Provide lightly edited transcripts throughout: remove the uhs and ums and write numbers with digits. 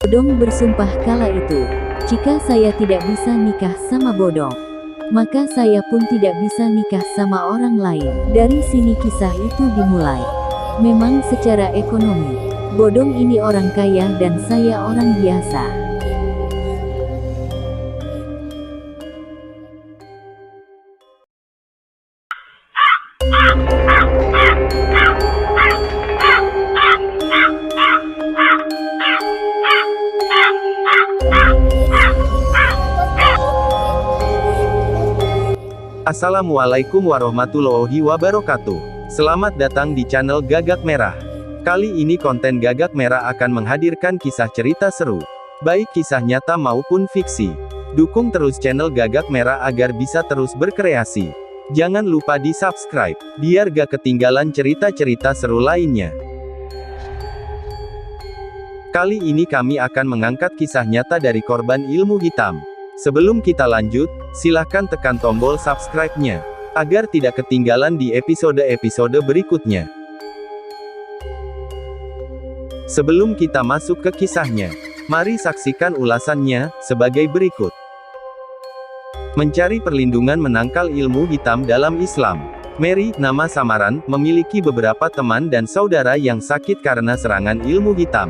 Bodong bersumpah kala itu, jika saya tidak bisa nikah sama Bodong, maka saya pun tidak bisa nikah sama orang lain. Dari sini kisah itu dimulai. Memang secara ekonomi, Bodong ini orang kaya dan saya orang biasa. Assalamualaikum warahmatullahi wabarakatuh. Selamat datang di channel Gagak Merah. Kali ini konten Gagak Merah akan menghadirkan kisah cerita seru, baik kisah nyata maupun fiksi. Dukung terus channel Gagak Merah agar bisa terus berkreasi. Jangan lupa di subscribe, biar gak ketinggalan cerita-cerita seru lainnya. Kali ini kami akan mengangkat kisah nyata dari korban ilmu hitam. Sebelum kita lanjut, silahkan tekan tombol subscribe-nya, agar tidak ketinggalan di episode-episode berikutnya. Sebelum kita masuk ke kisahnya, mari saksikan ulasannya, sebagai berikut. Mencari perlindungan menangkal ilmu hitam dalam Islam. Mary, nama samaran, memiliki beberapa teman dan saudara yang sakit karena serangan ilmu hitam.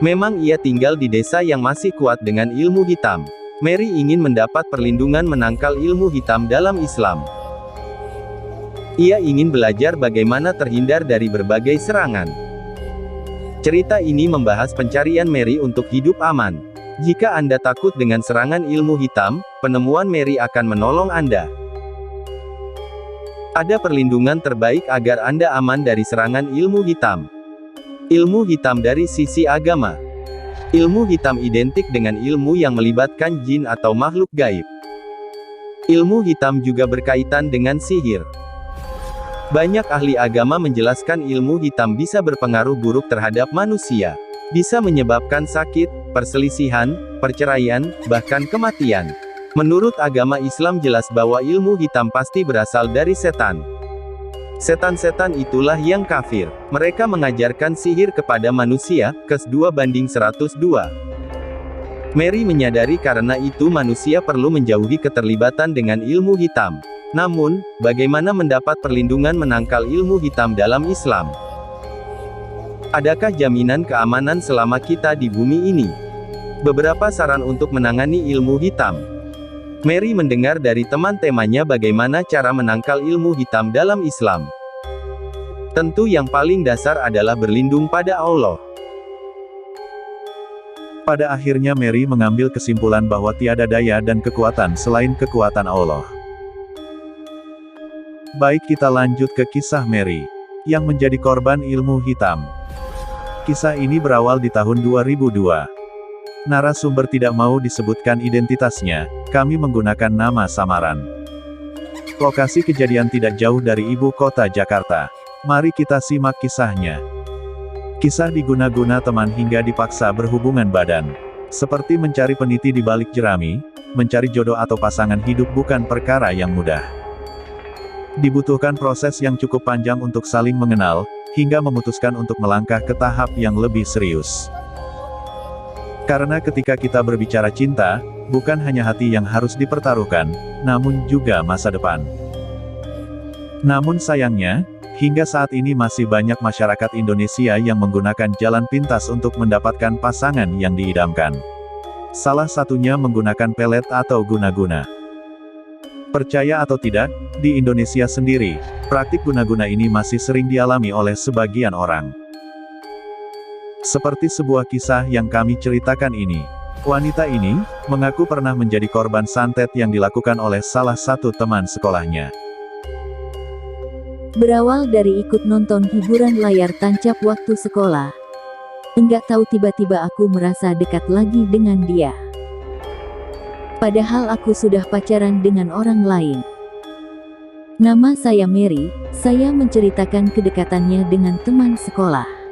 Memang ia tinggal di desa yang masih kuat dengan ilmu hitam. Mary ingin mendapat perlindungan menangkal ilmu hitam dalam Islam. Ia ingin belajar bagaimana terhindar dari berbagai serangan. Cerita ini membahas pencarian Mary untuk hidup aman. Jika Anda takut dengan serangan ilmu hitam, penemuan Mary akan menolong Anda. Ada perlindungan terbaik agar Anda aman dari serangan ilmu hitam. Ilmu hitam dari sisi agama. Ilmu hitam identik dengan ilmu yang melibatkan jin atau makhluk gaib. Ilmu hitam juga berkaitan dengan sihir. Banyak ahli agama menjelaskan ilmu hitam bisa berpengaruh buruk terhadap manusia. Bisa menyebabkan sakit, perselisihan, perceraian, bahkan kematian. Menurut agama Islam jelas bahwa ilmu hitam pasti berasal dari setan. Setan-setan itulah yang kafir. Mereka mengajarkan sihir kepada manusia, Kes 2:102. Mary menyadari karena itu manusia perlu menjauhi keterlibatan dengan ilmu hitam. Namun, bagaimana mendapat perlindungan menangkal ilmu hitam dalam Islam? Adakah jaminan keamanan selama kita di bumi ini? Beberapa saran untuk menangani ilmu hitam. Mary mendengar dari teman-temannya bagaimana cara menangkal ilmu hitam dalam Islam. Tentu yang paling dasar adalah berlindung pada Allah. Pada akhirnya Mary mengambil kesimpulan bahwa tiada daya dan kekuatan selain kekuatan Allah. Baik, kita lanjut ke kisah Mary, yang menjadi korban ilmu hitam. Kisah ini berawal di tahun 2002. Narasumber tidak mau disebutkan identitasnya, kami menggunakan nama samaran. Lokasi kejadian tidak jauh dari ibu kota Jakarta. Mari kita simak kisahnya. Kisah diguna-guna teman hingga dipaksa berhubungan badan. Seperti mencari peniti di balik jerami, mencari jodoh atau pasangan hidup bukan perkara yang mudah. Dibutuhkan proses yang cukup panjang untuk saling mengenal, hingga memutuskan untuk melangkah ke tahap yang lebih serius. Karena ketika kita berbicara cinta, bukan hanya hati yang harus dipertaruhkan, namun juga masa depan. Namun sayangnya, hingga saat ini masih banyak masyarakat Indonesia yang menggunakan jalan pintas untuk mendapatkan pasangan yang diidamkan. Salah satunya menggunakan pelet atau guna-guna. Percaya atau tidak, di Indonesia sendiri, praktik guna-guna ini masih sering dialami oleh sebagian orang. Seperti sebuah kisah yang kami ceritakan ini. Wanita ini mengaku pernah menjadi korban santet yang dilakukan oleh salah satu teman sekolahnya. Berawal dari ikut nonton hiburan layar tancap waktu sekolah. Enggak tahu tiba-tiba aku merasa dekat lagi dengan dia. Padahal aku sudah pacaran dengan orang lain. Nama saya Mary, saya menceritakan kedekatannya dengan teman sekolah.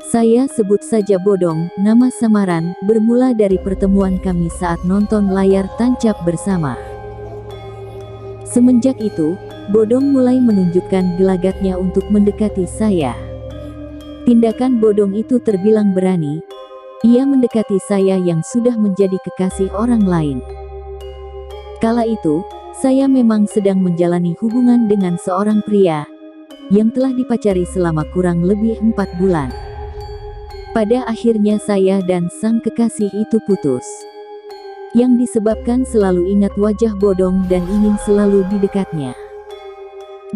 Saya sebut saja Bodong, nama samaran, bermula dari pertemuan kami saat nonton layar tancap bersama. Semenjak itu, Bodong mulai menunjukkan gelagatnya untuk mendekati saya. Tindakan bodong itu terbilang berani. Ia mendekati saya yang sudah menjadi kekasih orang lain. Kala itu, saya memang sedang menjalani hubungan dengan seorang pria yang telah dipacari selama kurang lebih 4 bulan. Pada akhirnya saya dan sang kekasih itu putus. Yang disebabkan selalu ingat wajah bodong dan ingin selalu di dekatnya.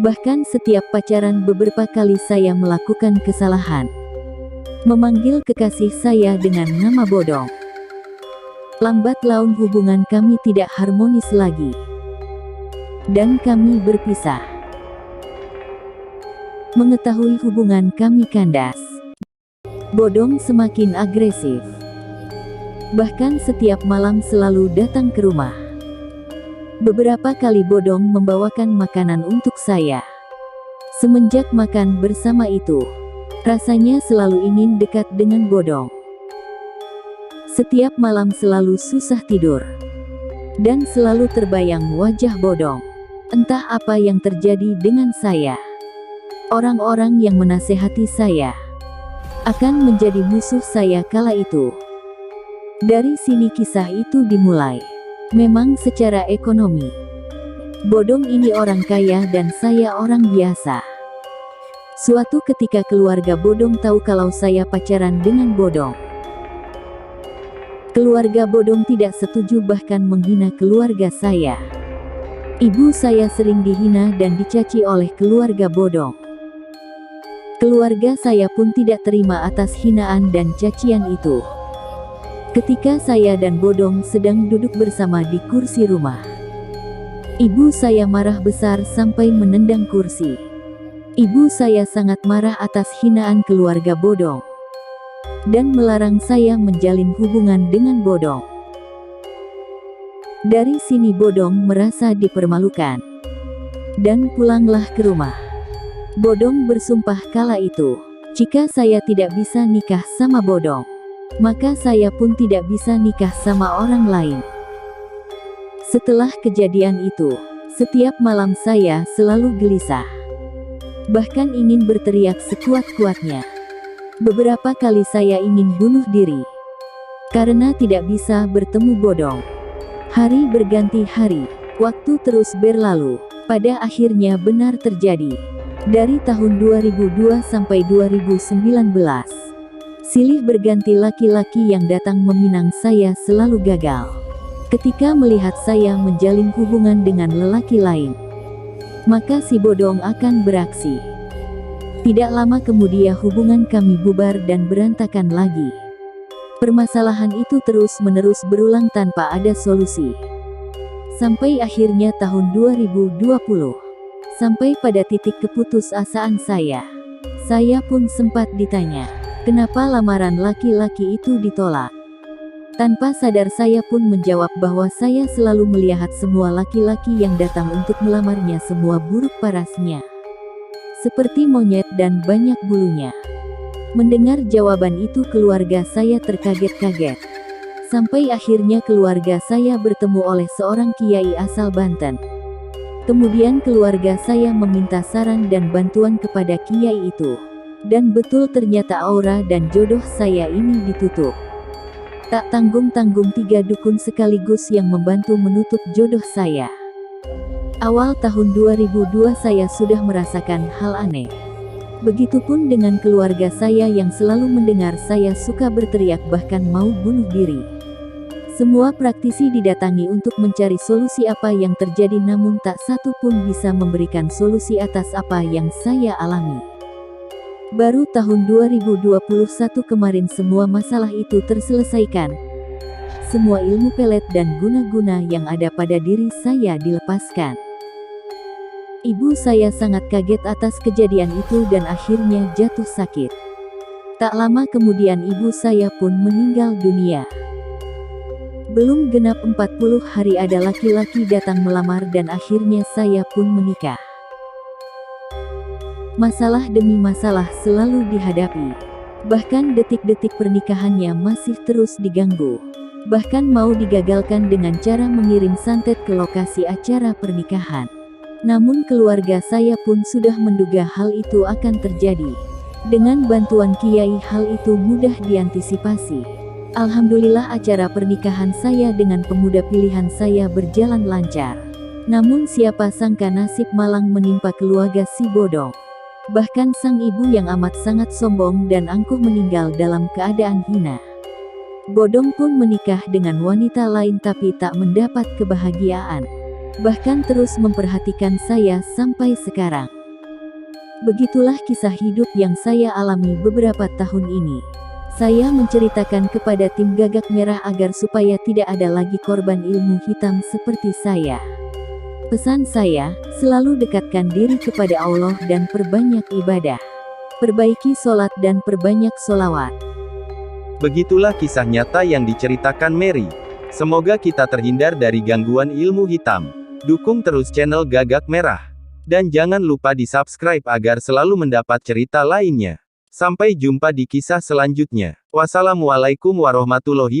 Bahkan setiap pacaran beberapa kali saya melakukan kesalahan. Memanggil kekasih saya dengan nama bodong. Lambat laun hubungan kami tidak harmonis lagi. Dan kami berpisah. Mengetahui hubungan kami kandas, bodong semakin agresif. Bahkan setiap malam selalu datang ke rumah. Beberapa kali bodong membawakan makanan untuk saya. Semenjak makan bersama itu, rasanya selalu ingin dekat dengan bodong. Setiap malam selalu susah tidur. Dan selalu terbayang wajah bodong. Entah apa yang terjadi dengan saya. Orang-orang yang menasehati saya akan menjadi musuh saya kala itu. Dari sini kisah itu dimulai. Memang secara ekonomi, bodong ini orang kaya dan saya orang biasa. Suatu ketika keluarga bodong tahu kalau saya pacaran dengan bodong. Keluarga bodong tidak setuju bahkan menghina keluarga saya. Ibu saya sering dihina dan dicaci oleh keluarga bodong. Keluarga saya pun tidak terima atas hinaan dan cacian itu. Ketika saya dan bodong sedang duduk bersama di kursi rumah, ibu saya marah besar sampai menendang kursi. Ibu saya sangat marah atas hinaan keluarga bodong dan melarang saya menjalin hubungan dengan bodong. Dari sini bodong merasa dipermalukan dan pulanglah ke rumah. Bodong bersumpah kala itu, jika saya tidak bisa nikah sama bodong, maka saya pun tidak bisa nikah sama orang lain. Setelah kejadian itu, setiap malam saya selalu gelisah. Bahkan ingin berteriak sekuat-kuatnya. Beberapa kali saya ingin bunuh diri. Karena tidak bisa bertemu bodong. Hari berganti hari, waktu terus berlalu. Pada akhirnya benar terjadi. Dari tahun 2002 sampai 2019. Silih berganti laki-laki yang datang meminang saya selalu gagal. Ketika melihat saya menjalin hubungan dengan lelaki lain, maka si bodong akan beraksi. Tidak lama kemudian hubungan kami bubar dan berantakan lagi. Permasalahan itu terus-menerus berulang tanpa ada solusi. Sampai akhirnya tahun 2020. Sampai pada titik keputusasaan saya. Saya pun sempat ditanya, kenapa lamaran laki-laki itu ditolak? Tanpa sadar saya pun menjawab bahwa saya selalu melihat semua laki-laki yang datang untuk melamarnya semua buruk parasnya. Seperti monyet dan banyak bulunya. Mendengar jawaban itu keluarga saya terkaget-kaget. Sampai akhirnya keluarga saya bertemu oleh seorang kiai asal Banten. Kemudian keluarga saya meminta saran dan bantuan kepada kiai itu. Dan betul ternyata aura dan jodoh saya ini ditutup. Tak tanggung-tanggung 3 dukun sekaligus yang membantu menutup jodoh saya. Awal tahun 2002 saya sudah merasakan hal aneh. Begitupun dengan keluarga saya yang selalu mendengar saya suka berteriak bahkan mau bunuh diri. Semua praktisi didatangi untuk mencari solusi apa yang terjadi namun tak satu pun bisa memberikan solusi atas apa yang saya alami. Baru tahun 2021 kemarin semua masalah itu terselesaikan. Semua ilmu pelet dan guna-guna yang ada pada diri saya dilepaskan. Ibu saya sangat kaget atas kejadian itu dan akhirnya jatuh sakit. Tak lama kemudian ibu saya pun meninggal dunia. Belum genap 40 hari ada laki-laki datang melamar dan akhirnya saya pun menikah. Masalah demi masalah selalu dihadapi. Bahkan detik-detik pernikahannya masih terus diganggu. Bahkan mau digagalkan dengan cara mengirim santet ke lokasi acara pernikahan. Namun keluarga saya pun sudah menduga hal itu akan terjadi. Dengan bantuan Kiai hal itu mudah diantisipasi. Alhamdulillah acara pernikahan saya dengan pemuda pilihan saya berjalan lancar. Namun siapa sangka nasib malang menimpa keluarga si Bodong. Bahkan sang ibu yang amat sangat sombong dan angkuh meninggal dalam keadaan hina. Bodong pun menikah dengan wanita lain tapi tak mendapat kebahagiaan. Bahkan terus memperhatikan saya sampai sekarang. Begitulah kisah hidup yang saya alami beberapa tahun ini. Saya menceritakan kepada tim Gagak Merah agar supaya tidak ada lagi korban ilmu hitam seperti saya. Pesan saya, selalu dekatkan diri kepada Allah dan perbanyak ibadah. Perbaiki sholat dan perbanyak sholawat. Begitulah kisah nyata yang diceritakan Mary. Semoga kita terhindar dari gangguan ilmu hitam. Dukung terus channel Gagak Merah. Dan jangan lupa di-subscribe agar selalu mendapat cerita lainnya. Sampai jumpa di kisah selanjutnya. Wassalamualaikum warahmatullahi wabarakatuh.